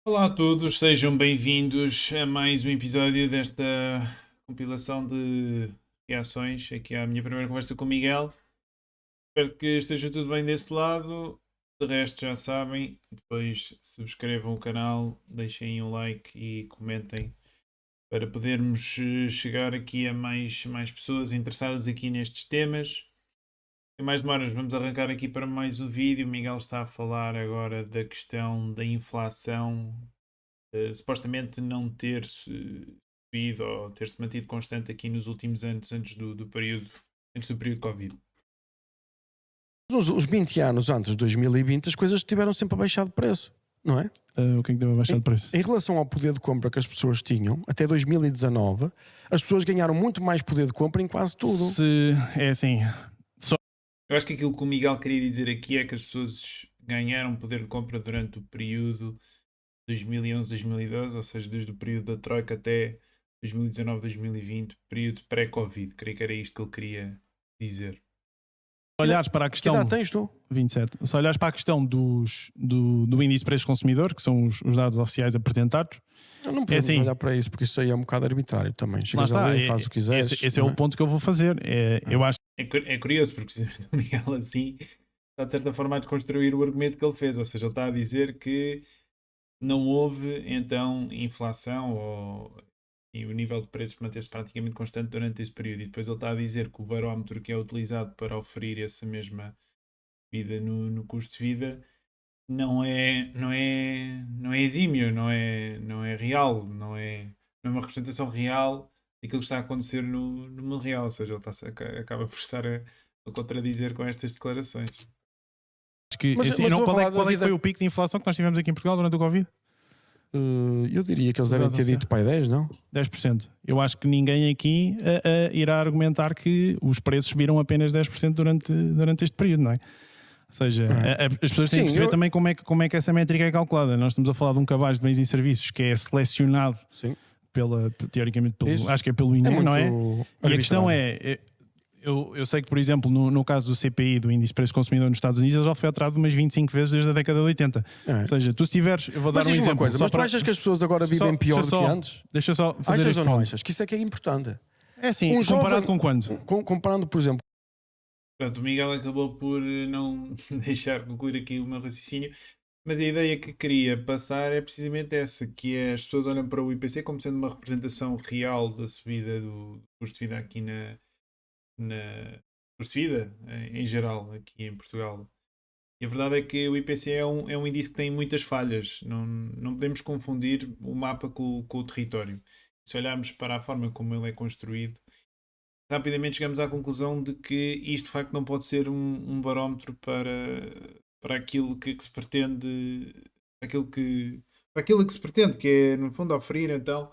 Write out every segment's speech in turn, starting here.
Olá a todos, sejam bem-vindos a mais um episódio desta compilação de reações aqui à minha primeira conversa com o Miguel. Espero que esteja tudo bem desse lado. De resto, já sabem, depois subscrevam o canal, deixem um like e comentem para podermos chegar aqui a mais pessoas interessadas aqui nestes temas. Sem mais demoras, vamos arrancar aqui para mais um vídeo. O Miguel está a falar agora da questão da inflação supostamente não ter subido ou ter-se mantido constante aqui nos últimos anos, antes do período Covid. Os 20 anos antes de 2020 as coisas tiveram sempre a baixar de preço, não é? O que é que deu a baixar de preço? Em relação ao poder de compra que as pessoas tinham, até 2019, as pessoas ganharam muito mais poder de compra em quase tudo. Se é assim, Eu acho que aquilo que o Miguel queria dizer aqui é que as pessoas ganharam poder de compra durante o período 2011-2012, ou seja, desde o período da Troika até 2019-2020, período pré-Covid. Creio que era isto que ele queria dizer. se olhares para a Que questão idade tens tu? 27, se olhares para a questão do índice de preço consumidor, que são os dados oficiais apresentados, Eu não podemos assim, olhar para isso, porque isso aí é um bocado arbitrário também. lá Chegas está, ali e fazes o que quiseres. esse é não o ponto que eu vou fazer. Eu acho É curioso porque o Miguel assim está de certa forma a desconstruir o argumento que ele fez, ou seja, ele está a dizer que não houve então inflação e o nível de preços manteve-se praticamente constante durante esse período. E depois ele está a dizer que o barómetro que é utilizado para oferir essa mesma vida no custo de vida não é exímio, não é real, não é uma representação real daquilo que está a acontecer no mundo real. Ou seja, ele acaba por estar a contradizer com estas declarações. que Mas- assim, mas não, vou qual, é, falar da qual é que vida- foi o pico de inflação que nós tivemos aqui em Portugal durante o Covid? Eu diria que eles devem ter dito pai 10, não? 10%. Eu acho que ninguém aqui irá argumentar que os preços subiram apenas 10% durante este período, não é? Ou seja, as pessoas têm Sim, que perceber também como é que essa métrica é calculada. Nós estamos a falar de um cabaz de bens e serviços que é selecionado Sim. teoricamente, Isso. acho que é pelo INE, muito não é? E a questão arbitrário. eu sei que, por exemplo, no caso do CPI, do Índice de Preço Consumidor nos Estados Unidos, ele já foi alterado umas 25 vezes desde a década de 80. É. Ou seja, tu se tiveres, eu vou dar Mas um diz exemplo. uma coisa, só mas tu para- achas que as pessoas agora Deixa vivem só- pior deixa do que só- antes? Deixa só fazer Achas este ou não ponto. achas? Que isso é que é importante. É assim, comparado com quando? Comparando, por exemplo, Pronto, o Miguel acabou por não deixar concluir aqui o meu raciocínio, mas a ideia que queria passar é precisamente essa, que é as pessoas olham para o IPC como sendo uma representação real da subida do custo de vida aqui na custo de vida em geral aqui em Portugal. E a verdade é que o IPC é um índice que tem muitas falhas. Não podemos confundir o mapa com o território. Se olharmos para a forma como ele é construído, rapidamente chegamos à conclusão de que isto de facto não pode ser um barómetro para aquilo que se pretende, para aquilo que se pretende, que é no fundo oferir então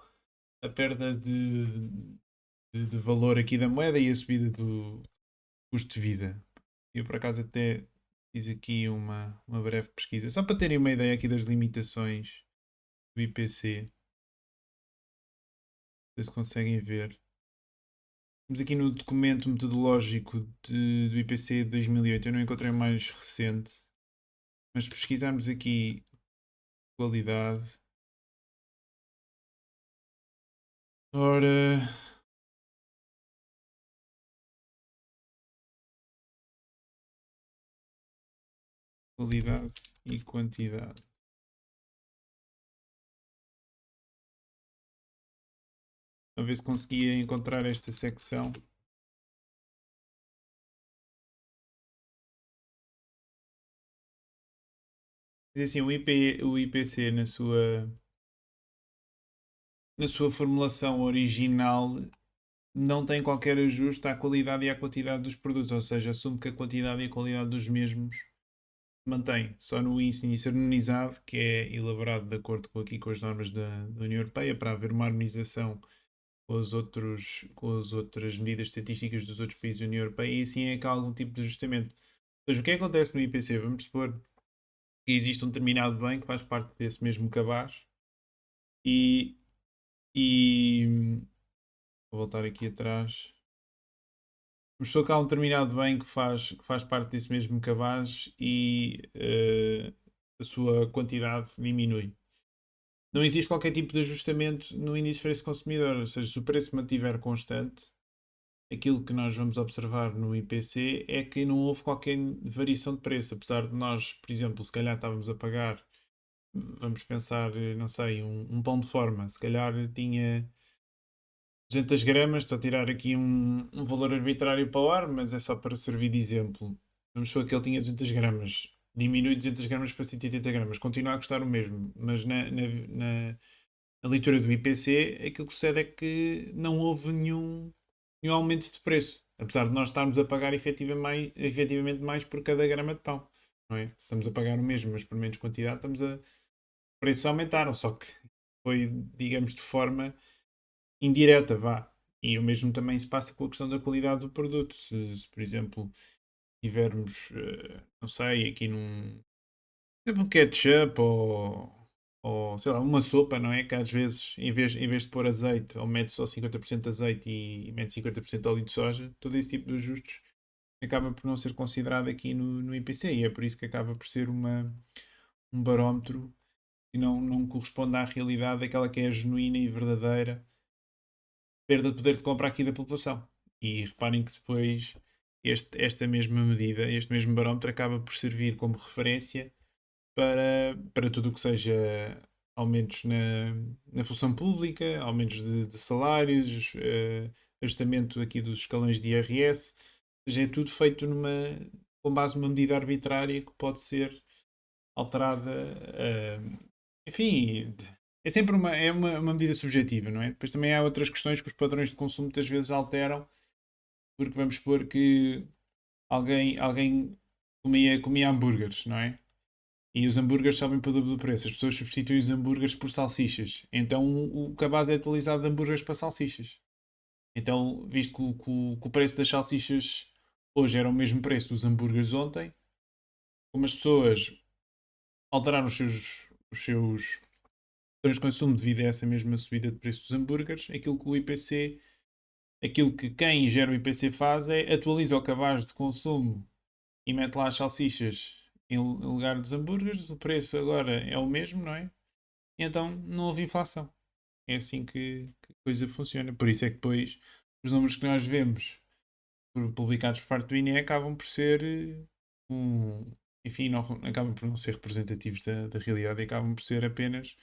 a perda de valor aqui da moeda e a subida do custo de vida. Eu por acaso até fiz aqui uma breve pesquisa, só para terem uma ideia aqui das limitações do IPC. Não sei se conseguem ver. Estamos aqui no documento metodológico do IPC de 2008. Eu não encontrei mais recente, mas se pesquisarmos aqui qualidade. Ora, qualidade e quantidade. A ver se conseguia encontrar esta secção. Diz assim, o IPC na sua formulação original não tem qualquer ajuste à qualidade e à quantidade dos produtos, ou seja, assume que a quantidade e a qualidade dos mesmos se mantém. Só no índice harmonizado, que é elaborado de acordo com as normas da União Europeia, para haver uma harmonização com as outras medidas estatísticas dos outros países da União Europeia, e assim é que há algum tipo de ajustamento. Ou seja, o que acontece no IPC? Vamos supor que existe um determinado bem que faz parte desse mesmo cabaz e vou voltar aqui atrás. pessoa que há um determinado bem que faz parte desse mesmo cabaz e a sua quantidade diminui. Não existe qualquer tipo de ajustamento no índice de preço consumidor, ou seja, se o preço mantiver constante, aquilo que nós vamos observar no IPC é que não houve qualquer variação de preço, apesar de nós, por exemplo, se calhar estávamos a pagar, vamos pensar, não sei, um pão de forma, se calhar tinha 200 gramas, estou a tirar aqui um valor arbitrário para o ar, mas é só para servir de exemplo. Vamos supor que ele tinha 200 gramas, diminui 200 gramas para 180 gramas, continua a custar o mesmo, mas na leitura do IPC, aquilo que sucede é que não houve nenhum aumento de preço, apesar de nós estarmos a pagar efetivamente mais por cada grama de pão. Não é? Se estamos a pagar o mesmo, mas por menos quantidade, preços aumentaram, só que foi, digamos, de forma indireta, vá. E o mesmo também se passa com a questão da qualidade do produto. Se por exemplo, tivermos, não sei, aqui um ketchup ou sei lá, uma sopa, não é? Que às vezes, em vez de pôr azeite, ou mete só 50% de azeite e mete 50% de óleo de soja, todo esse tipo de ajustes acaba por não ser considerado aqui no IPC. E é por isso que acaba por ser um barómetro que não corresponde à realidade daquela que é a genuína e verdadeira perda de poder de compra aqui da população. E reparem que depois esta mesma medida, este mesmo barómetro acaba por servir como referência para tudo o que seja aumentos na função pública, aumentos de salários, ajustamento aqui dos escalões de IRS, ou seja, é tudo feito com base numa medida arbitrária que pode ser alterada, enfim, é sempre uma medida subjetiva, não é? Depois também há outras questões que os padrões de consumo muitas vezes alteram, porque vamos supor que alguém comia hambúrgueres, não é? E os hambúrgueres sobem para o dobro do preço. As pessoas substituem os hambúrgueres por salsichas. Então o cabaz é atualizado de hambúrgueres para salsichas. Então, visto que o preço das salsichas hoje era o mesmo preço dos hambúrgueres ontem, como as pessoas alteraram os seus padrões de consumo devido a essa mesma subida de preço dos hambúrgueres, aquilo que quem gera o IPC faz é atualiza o cabaz de consumo e mete lá as salsichas em lugar dos hambúrgueres, o preço agora é o mesmo, não é? E então não houve inflação. É assim que a coisa funciona. Por isso é que depois os números que nós vemos publicados por parte do INE acabam por ser enfim, acabam por não ser representativos da realidade e acabam por ser apenas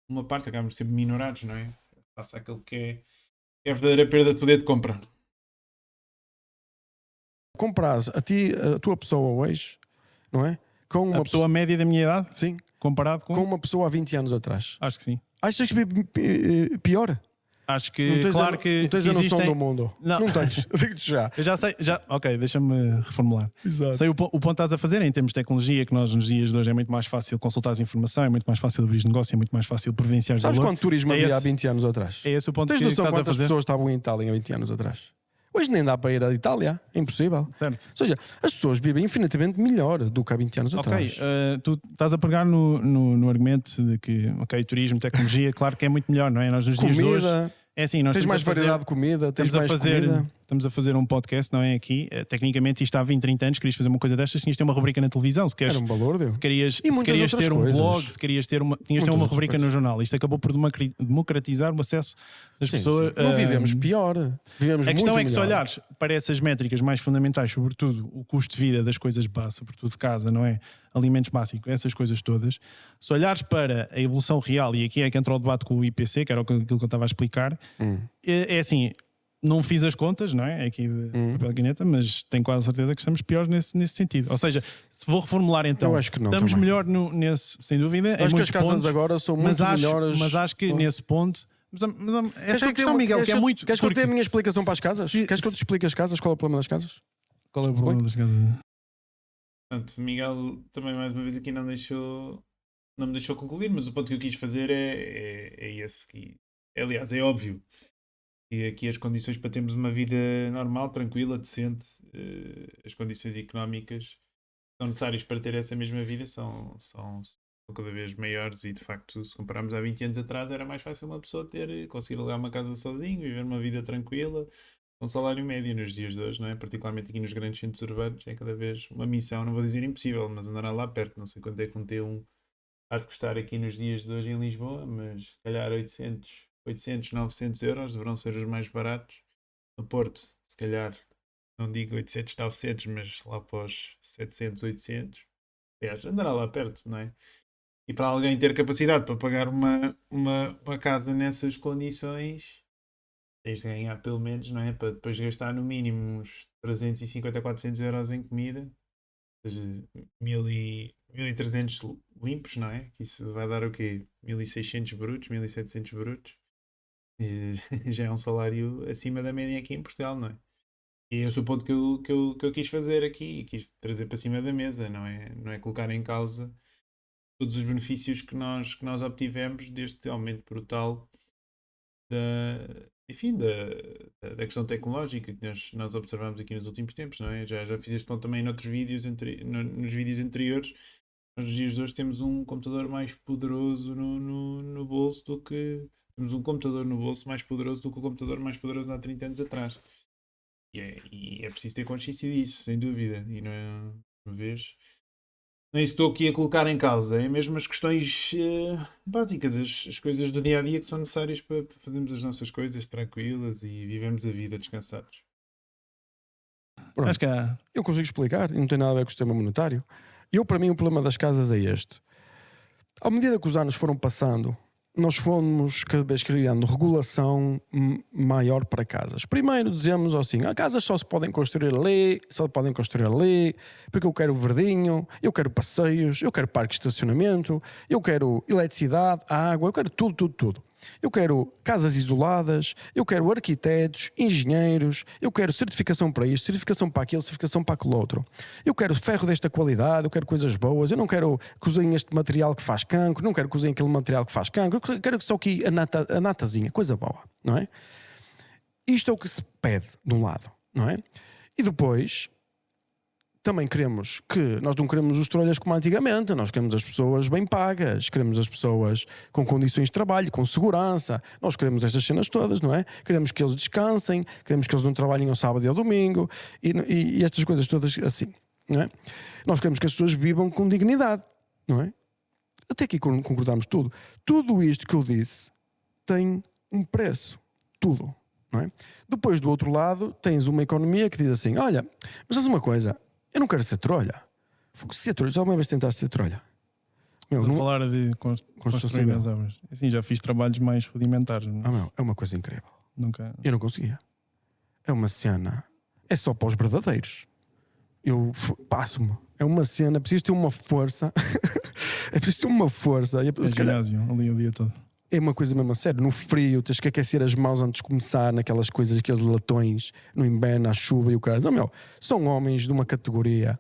uma parte, acabam por ser minorados, não é? Passa aquilo que é a verdadeira perda de poder de compra. Compras a tua pessoa hoje, não é? Com A uma pessoa média da minha idade, sim, comparado com uma pessoa há 20 anos atrás. Acho que sim. Achas que pior? Acho que, Não tens a noção do mundo. Não. Não tens. Digo-te já. Eu já sei, ok, deixa-me reformular. Exato. Sei o ponto que estás a fazer em termos de tecnologia, que nós nos dias de hoje é muito mais fácil consultar a informação, é muito mais fácil abrir negócio, é muito mais fácil prevenciar os Sabes valor. quanto turismo havia há 20 anos atrás? É esse o ponto Tens que noção estás a quantas fazer? pessoas estavam em Itália há 20 anos atrás? Hoje nem dá para ir à Itália. É impossível. Certo. Ou seja, as pessoas vivem infinitamente melhor do que há 20 anos atrás. Tu estás a pegar no argumento de que, ok, turismo, tecnologia, claro que é muito melhor, não é? Nós nos dias de hoje... Comida. É assim, nós Tens mais variedade de comida, tens mais comida. Estamos a fazer um podcast, não é? Aqui, tecnicamente, isto há 20, 30 anos, querias fazer uma coisa destas, tinhas de ter uma rubrica na televisão. Se queres, Era um valor, se querias, e se querias ter um coisas. blog, se querias ter tinhas de ter uma rubrica no jornal. Isto acabou por democratizar o acesso das pessoas. Sim. Não vivemos pior. Vivemos a questão muito é que, se melhor. olhares para essas métricas mais fundamentais, sobretudo o custo de vida das coisas básicas, sobretudo de casa, não é? Alimentos básicos, essas coisas todas, se olhares para a evolução real, e aqui é que entra o debate com o IPC, que era aquilo que eu estava a explicar, é assim, não fiz as contas, não é? Aqui de papel e caneta, mas tenho quase certeza que estamos piores nesse sentido. Ou seja, se vou reformular então, eu acho que não, estamos também. melhor nesse, sem dúvida. Acho que as casas agora são muito melhores. Mas acho que nesse ponto. Mas essa é a questão, Miguel, que é muito. Queres que eu tenha a minha explicação para as casas? Queres que eu te explique as casas? Qual é o problema das casas? Qual é o problema das casas? Portanto, Miguel também mais uma vez aqui não me deixou concluir, mas o ponto que eu quis fazer é esse que, aliás, é óbvio que aqui as condições para termos uma vida normal, tranquila, decente, as condições económicas que são necessárias para ter essa mesma vida são cada vez maiores e de facto, se compararmos há 20 anos atrás, era mais fácil uma pessoa conseguir alugar uma casa sozinho, viver uma vida tranquila, um salário médio nos dias de hoje, não é? Particularmente aqui nos grandes centros urbanos, é cada vez uma missão, não vou dizer impossível, mas andará lá perto. Não sei quanto é que um T1 há de custar aqui nos dias de hoje em Lisboa, mas se calhar 800, 900 euros deverão ser os mais baratos. No Porto, se calhar, não digo 800, 900, mas lá para os 700, 800. Aliás, andará lá perto, não é? E para alguém ter capacidade para pagar uma casa nessas condições, tens de ganhar pelo menos, não é? Para depois gastar no mínimo uns 350, 400 euros em comida, ou seja, 1300 limpos, não é? Isso vai dar o quê? 1600 brutos, 1700 brutos. E já é um salário acima da média aqui em Portugal, não é? E esse é o ponto que eu quis fazer aqui e quis trazer para cima da mesa, não é colocar em causa todos os benefícios que nós obtivemos deste aumento brutal enfim, da questão tecnológica que nós observamos aqui nos últimos tempos, não é? Já fiz este ponto também noutros vídeos, nos vídeos anteriores. Nós, nos dias de hoje, temos um computador mais poderoso no bolso do que. Temos um computador no bolso mais poderoso do que o computador mais poderoso há 30 anos atrás. E é preciso ter consciência disso, sem dúvida. E não é uma vez. Não é isso que estou aqui a colocar em causa, é mesmo as questões básicas, as coisas do dia a dia que são necessárias para fazermos as nossas coisas tranquilas e vivemos a vida descansados. Pronto. Acho que há. Eu consigo explicar e não tem nada a ver com o sistema monetário. Para mim, o problema das casas é este. À medida que os anos foram passando, nós fomos cada vez criando regulação maior para casas. Primeiro dizemos assim, casas só se podem construir ali, porque eu quero verdinho, eu quero passeios, eu quero parque de estacionamento, eu quero eletricidade, água, eu quero tudo. Eu quero casas isoladas, eu quero arquitetos, engenheiros, eu quero certificação para isto, certificação para aquilo, certificação para aquele outro. Eu quero ferro desta qualidade, eu quero coisas boas, eu não quero que usem este material que faz cancro, não quero que usem aquele material que faz cancro, eu quero só aqui a natazinha, coisa boa, não é? Isto é o que se pede de um lado, não é? E depois também nós não queremos os trolhas como antigamente, nós queremos as pessoas bem pagas, queremos as pessoas com condições de trabalho, com segurança, nós queremos estas cenas todas, não é? Queremos que eles descansem, queremos que eles não trabalhem ao sábado e ao domingo e estas coisas todas assim, não é? Nós queremos que as pessoas vivam com dignidade, não é? Até aqui concordamos tudo. Tudo isto que eu disse tem um preço, tudo, não é? Depois do outro lado tens uma economia que diz assim, olha, mas faz uma coisa, eu não quero ser trolha. Ser trolha, já alguma vez tentaste ser trolha? Não falar de construir as obras. Assim, já fiz trabalhos mais rudimentares. É uma coisa incrível. Nunca. Eu não conseguia. É uma cena. É só para os verdadeiros. Eu passo-me. É uma cena. Preciso ter uma força. É preciso ter uma força. Ginásio, ali o dia todo. É uma coisa mesmo a sério. No frio, tens que aquecer as mãos antes de começar, naquelas coisas, aqueles latões, no inverno, à chuva e o cara. São homens de uma categoria.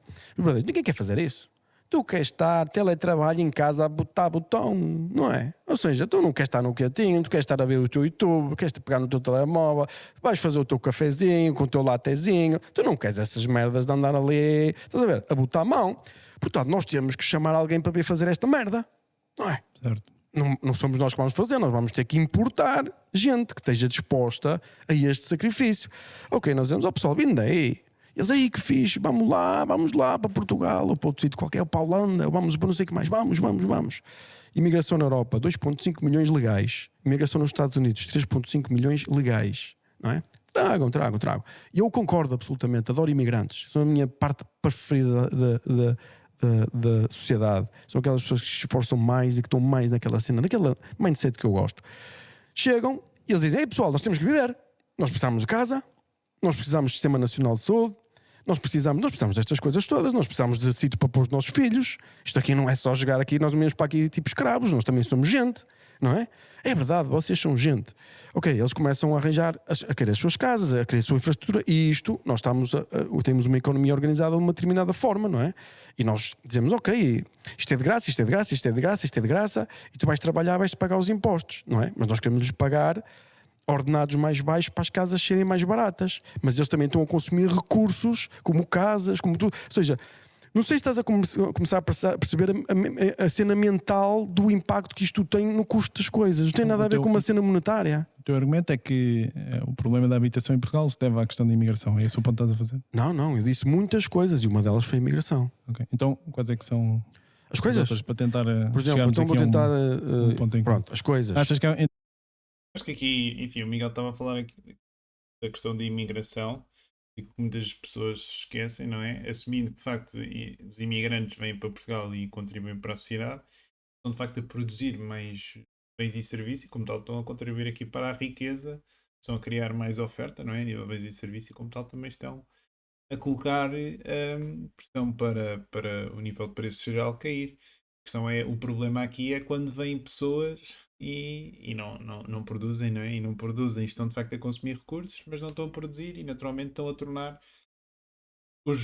Ninguém quer fazer isso. Tu queres estar teletrabalho em casa a botar botão, não é? Ou seja, tu não queres estar no quietinho, tu queres estar a ver o teu YouTube, queres pegar no teu telemóvel, vais fazer o teu cafezinho com o teu latezinho. Tu não queres essas merdas de andar ali, estás a ver? A botar a mão. Portanto, nós temos que chamar alguém para vir fazer esta merda, não é? Certo. Não somos nós que vamos fazer, nós vamos ter que importar gente que esteja disposta a este sacrifício. Ok, nós dizemos, pessoal, vindo daí. Eles aí que fixe, vamos lá para Portugal ou para outro sítio qualquer, ou para a Holanda, ou vamos para não sei o que mais, vamos. Imigração na Europa, 2,5 milhões legais. Imigração nos Estados Unidos, 3,5 milhões legais, não é? Tragam. E eu concordo absolutamente, adoro imigrantes, são a minha parte preferida da sociedade. São aquelas pessoas que se esforçam mais e que estão mais naquela cena, naquela mindset que eu gosto. Chegam e eles dizem, ei pessoal, nós temos que viver, nós precisamos de casa, nós precisamos de Sistema Nacional de Saúde, nós precisamos destas coisas todas, nós precisamos de sítio para pôr os nossos filhos. Isto aqui não é só jogar aqui, nós mesmos para aqui tipo escravos, nós também somos gente, não é? É verdade, vocês são gente. Ok, eles começam a arranjar, a querer as suas casas, a querer a sua infraestrutura, e isto, nós temos uma economia organizada de uma determinada forma, não é? E nós dizemos, ok, isto é de graça, e tu vais trabalhar, vais pagar os impostos, não é? Mas nós queremos-lhes pagar ordenados mais baixos para as casas serem mais baratas, mas eles também estão a consumir recursos como casas, como tudo. Ou seja, não sei se estás a começar a perceber a cena mental do impacto que isto tem no custo das coisas. Não tem nada a ver com uma cena monetária. O teu argumento é que o problema da habitação em Portugal se deve à questão da imigração. É esse o ponto que estás a fazer? Não, eu disse muitas coisas e uma delas foi a imigração. Ok. Então, quais é que são as coisas? outras para tentar Por exemplo, chegarmos então aqui vou a tentar. ponto em que- Pronto, as coisas. Achas que é... Acho que aqui, enfim, o Miguel estava a falar aqui da questão da imigração e que muitas pessoas se esquecem, não é? Assumindo que de facto os imigrantes vêm para Portugal e contribuem para a sociedade, estão de facto a produzir mais bens e serviços e como tal estão a contribuir aqui para a riqueza, estão a criar mais oferta, não é? A nível de bens e serviços e como tal também estão a colocar pressão para o nível de preço geral cair. A questão é, o problema aqui é quando vêm pessoas e não produzem, não é? E não produzem, estão de facto a consumir recursos, mas não estão a produzir e naturalmente estão a tornar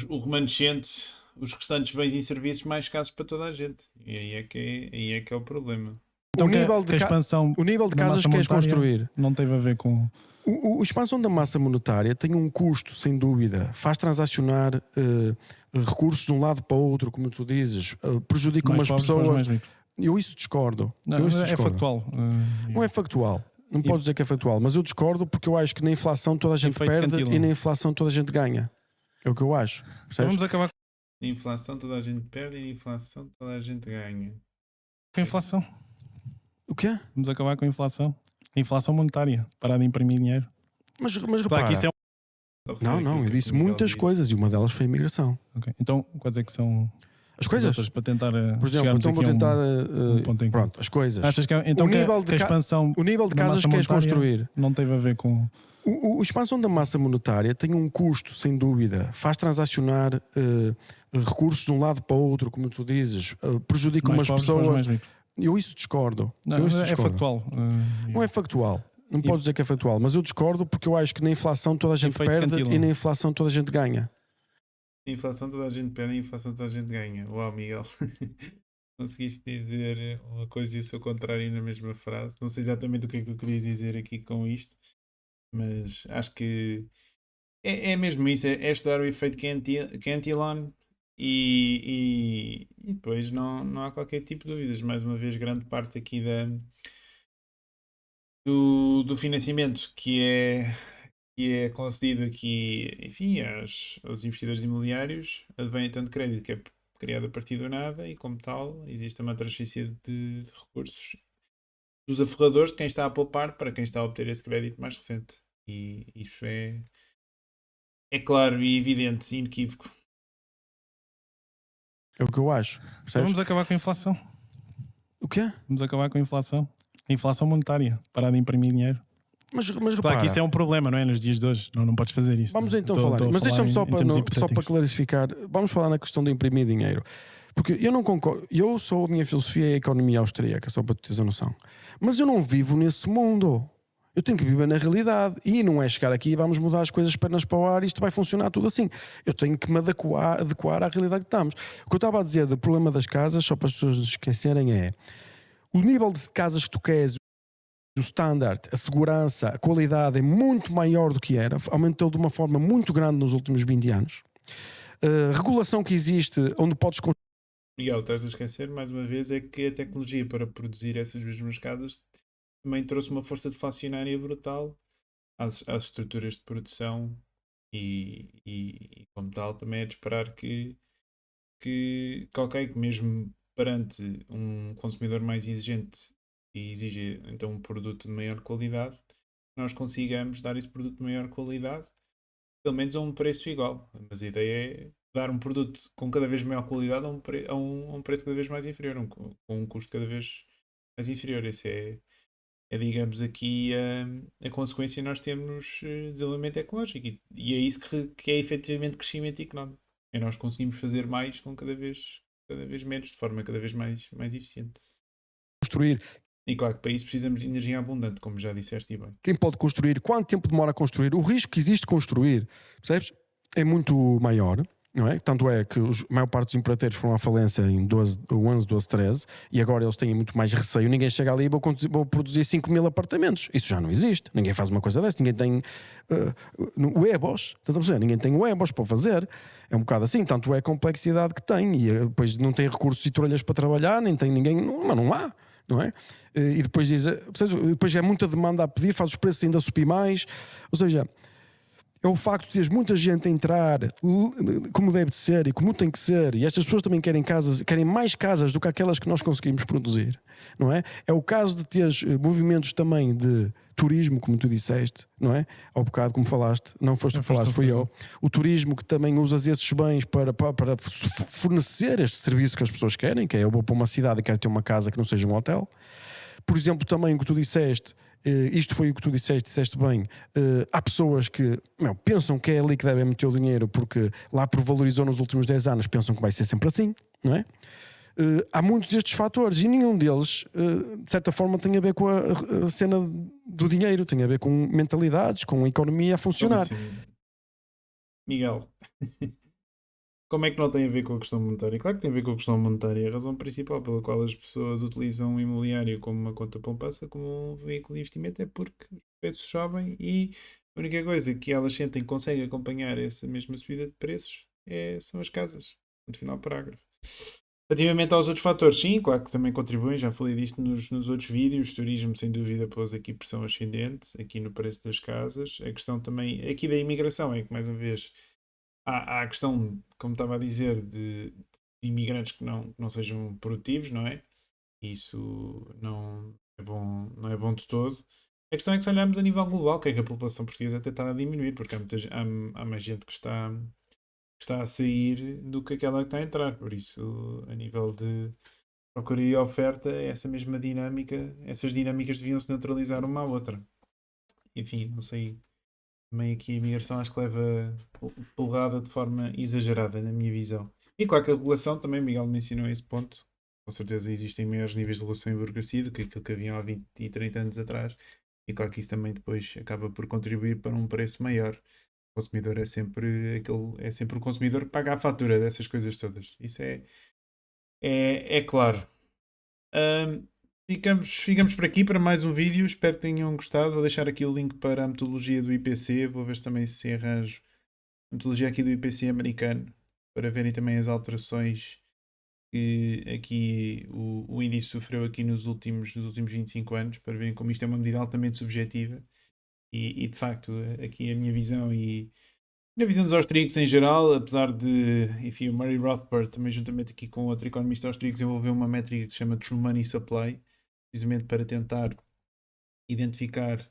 o remanescente, os restantes bens e serviços mais escassos para toda a gente. E aí é que é o problema. Então, o nível que a expansão o nível de da casas massa que queres monetária construir. não teve a ver com... A expansão da massa monetária tem um custo, sem dúvida. Faz transacionar recursos de um lado para o outro, como tu dizes. Prejudica mais umas pobres para os pessoas. mais ricos. Eu isso discordo. Não, Eu isso é discordo. factual. Não é factual. Não posso dizer que é factual, mas eu discordo porque eu acho que na inflação toda a gente Efeito perde Cantillon. e na inflação toda a gente ganha. É o que eu acho. Então Percebes? vamos acabar Na inflação toda a gente perde e na inflação toda a gente ganha. com a inflação. O quê? Vamos acabar com a inflação. A inflação monetária. Parar de imprimir dinheiro. Mas Claro repara. que isso é Não, eu disse muitas coisas e uma delas foi a imigração. Ok. Então, quais é que são As coisas. outras para tentar Por exemplo, chegarmos então vou aqui a tentar. ponto em que- Pronto, as coisas. Achas que, então, o nível que a expansão o nível de da casas massa que queres monetária construir. não teve a ver com... A expansão da massa monetária tem um custo, sem dúvida. Faz transacionar recursos de um lado para o outro, como tu dizes. Prejudica mais umas pobres para os pessoas. mais ricos. Eu isso discordo. Não, Eu isso é discordo. factual. Não é factual. Não posso dizer que é factual, mas eu discordo porque eu acho que na inflação toda a gente Efeito perde Cantillon. e na inflação toda a gente ganha. A inflação toda a gente perde e a inflação toda a gente ganha. Uau, Miguel. Conseguiste dizer uma coisa e o seu contrário na mesma frase. Não sei exatamente o que é que tu querias dizer aqui com isto, mas acho que é mesmo isso. É estudar o efeito Cantillon e depois não há qualquer tipo de dúvidas. Mais uma vez, grande parte aqui do financiamento que é concedido aqui, enfim, aos investidores imobiliários, advém tanto crédito que é criado a partir do nada e, como tal, existe uma transferência de recursos dos aforradores de quem está a poupar para quem está a obter esse crédito mais recente. E isso é claro e evidente e inequívoco. É o que eu acho. Então Percebes? vamos acabar com a inflação. O quê? Vamos acabar com a inflação. A inflação monetária. Parar de imprimir dinheiro. Mas repara. Claro que isso é um problema, não é? Nos dias de hoje. Não podes fazer isso. Vamos não é? então Estou- falar. estou a Mas deixa-me falar em termos só para hipotéticos. clarificar. Vamos falar na questão de imprimir dinheiro. Porque eu não concordo. Eu sou, a minha filosofia é a economia austríaca, só para tu teres a noção. Mas eu não vivo nesse mundo. Eu tenho que viver na realidade. E não é chegar aqui e vamos mudar as coisas pernas para o ar e isto vai funcionar tudo assim. Eu tenho que me adequar à realidade que estamos. O que eu estava a dizer do problema das casas, só para as pessoas não se esquecerem, é o nível de casas que tu queres, o standard, a segurança, a qualidade é muito maior do que era, aumentou de uma forma muito grande nos últimos 20 anos. A regulação que existe, onde podes construir. Miguel, estás a esquecer, mais uma vez, é que a tecnologia para produzir essas mesmas casas também trouxe uma força deflacionária brutal às estruturas de produção e como tal, também é de esperar que ok, que mesmo perante um consumidor mais exigente e exige então um produto de maior qualidade, nós consigamos dar esse produto de maior qualidade, pelo menos a um preço igual. Mas a ideia é dar um produto com cada vez maior qualidade a um preço cada vez mais inferior, com um custo cada vez mais inferior. Esse digamos, aqui a consequência. Nós temos desenvolvimento ecológico e é isso que é efetivamente crescimento económico. É nós conseguimos fazer mais com cada vez menos, de forma cada vez mais eficiente. E claro que para isso precisamos de energia abundante, como já disseste e bem. Quem pode construir, quanto tempo demora a construir, o risco que existe de construir, percebes? É muito maior, não é? Tanto é que a maior parte dos empreiteiros foram à falência em 11, 12, 13 e agora eles têm muito mais receio. Ninguém chega ali e vou produzir 5.000 apartamentos. Isso já não existe. Ninguém faz uma coisa dessa. Ninguém tem o EBOS. Estás a perceber? Ninguém tem o EBOS para fazer. É um bocado assim. Tanto é a complexidade que tem. E depois não tem recursos e trolhas para trabalhar, nem tem ninguém. Mas não há. não é? E depois diz, depois é muita demanda a pedir, faz os preços ainda subir mais. Ou seja, é o facto de teres muita gente a entrar como deve de ser e como tem que ser, e estas pessoas também querem casas, querem mais casas do que aquelas que nós conseguimos produzir, não é? É o caso de teres movimentos também de turismo, como tu disseste, não é? Ao bocado, como falaste, não foste tu que falaste, foi eu. O turismo que também usas esses bens para fornecer este serviço que as pessoas querem, que é eu vou para uma cidade e quero ter uma casa que não seja um hotel. Por exemplo, também o que tu disseste, isto foi o que tu disseste bem. Há pessoas que pensam que é ali que devem meter o dinheiro porque lá por valorizou nos últimos 10 anos, pensam que vai ser sempre assim, não é? Há muitos destes fatores e nenhum deles, de certa forma, tem a ver com a cena do dinheiro, tem a ver com mentalidades, com a economia a Como funcionar. assim? Miguel, como é que não tem a ver com a questão monetária? Claro que tem a ver com a questão monetária. A razão principal pela qual as pessoas utilizam o imobiliário como uma conta poupança, como um veículo de investimento, é porque os preços sobem e a única coisa que elas sentem que consegue acompanhar essa mesma subida de preços são as casas. No final, parágrafo. Relativamente aos outros fatores, sim, claro que também contribuem, já falei disto nos outros vídeos. O turismo, sem dúvida, pôs aqui pressão ascendente, aqui no preço das casas. A questão também, aqui da imigração, é que mais uma vez há a questão, como estava a dizer, de imigrantes que não sejam produtivos, não é? Isso não é bom de todo. A questão é que se olharmos a nível global, que é que a população portuguesa até está a diminuir, porque há mais gente que está a sair do que aquela que está a entrar. Por isso, a nível de procura e oferta, essa mesma dinâmica, essas dinâmicas deviam se neutralizar uma à outra. Enfim, não sei. Também aqui a imigração acho que leva porrada de forma exagerada, na minha visão. E claro que a regulação também, Miguel mencionou esse ponto. Com certeza existem maiores níveis de regulação e burocracia do que aquilo que havia há 20 e 30 anos atrás. E claro que isso também depois acaba por contribuir para um preço maior. O consumidor é sempre o consumidor que paga a fatura dessas coisas todas. Isso é claro. Ahm, ficamos por aqui para mais um vídeo. Espero que tenham gostado. Vou deixar aqui o link para a metodologia do IPC. Vou ver se também se arranjo a metodologia aqui do IPC americano para verem também as alterações que aqui o índice sofreu aqui nos últimos 25 anos, para verem como isto é uma medida altamente subjetiva e de facto aqui a minha visão e na visão dos austríacos em geral, apesar de, enfim, o Murray Rothbard também juntamente aqui com outro economista austríaco desenvolveu uma métrica que se chama True Money Supply, precisamente para tentar identificar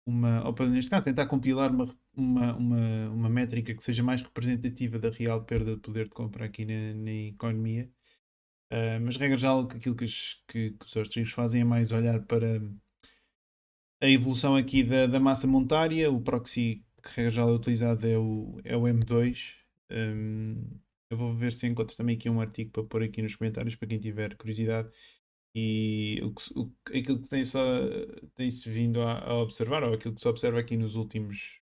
ou neste caso tentar compilar uma métrica que seja mais representativa da real perda de poder de compra aqui na economia. Mas regra geral, aquilo que os austríacos fazem é mais olhar para a evolução aqui da massa monetária. O proxy que regra geral é utilizado é o M2. Eu vou ver se encontro também aqui um artigo para pôr aqui nos comentários para quem tiver curiosidade. E aquilo que tem-se vindo a observar, ou aquilo que se observa aqui nos últimos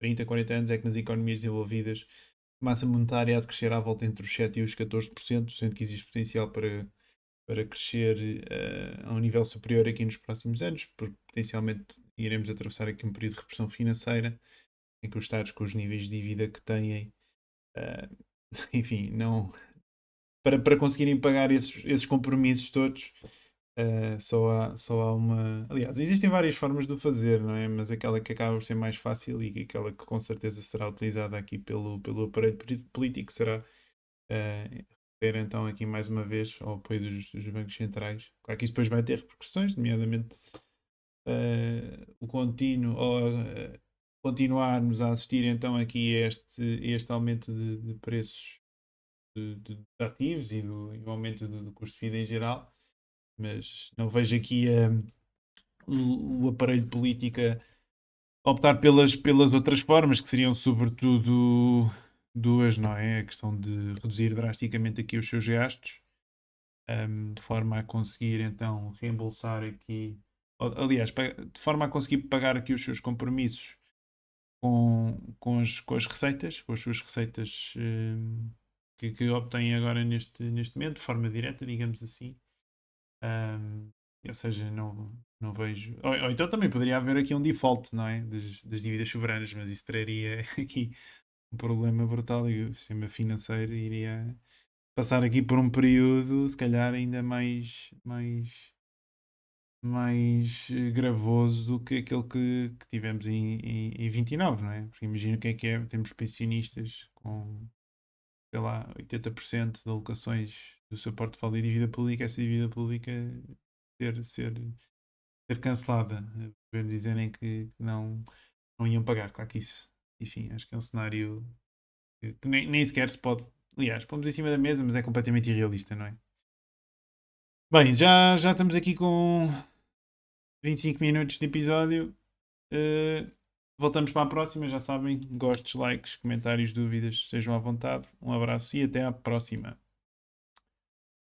30, 40 anos, é que nas economias desenvolvidas a massa monetária há de crescer à volta entre os 7% e os 14%, sendo que existe potencial para crescer a um nível superior aqui nos próximos anos, porque potencialmente iremos atravessar aqui um período de repressão financeira, em que os Estados, com os níveis de dívida que têm, uh, enfim, não, para conseguirem pagar esses compromissos todos, só há uma. Aliás, existem várias formas de o fazer, não é? Mas aquela que acaba por ser mais fácil e aquela que com certeza será utilizada aqui pelo aparelho político será ter então aqui mais uma vez ao apoio dos bancos centrais. Claro que isso depois vai ter repercussões, nomeadamente o contínuo ou continuarmos a assistir então aqui a este aumento de preços de ativos e o aumento do custo de vida em geral, mas não vejo aqui o aparelho político a optar pelas outras formas, que seriam sobretudo duas, não é? A questão de reduzir drasticamente aqui os seus gastos, de forma a conseguir então reembolsar aqui, aliás, de forma a conseguir pagar aqui os seus compromissos com as receitas, com as suas receitas que obtêm agora neste momento, de forma direta, digamos assim. Um, ou seja, não vejo. Ou então também poderia haver aqui um default, não é? Das dívidas soberanas, mas isso traria aqui um problema brutal e o sistema financeiro iria passar aqui por um período, se calhar, ainda mais mais gravoso do que aquele que tivemos em 29, não é? Porque imagina o que é, temos pensionistas com, sei lá, 80% de alocações do seu portfólio de dívida pública, essa dívida pública ser cancelada, por dizerem que não iam pagar. Claro que isso, enfim, acho que é um cenário que nem sequer se pode. Aliás, pomos em cima da mesa, mas é completamente irrealista, não é? Bem, já estamos aqui com 25 minutos de episódio. Voltamos para a próxima. Já sabem, gostos, likes, comentários, dúvidas, estejam à vontade. Um abraço e até à próxima.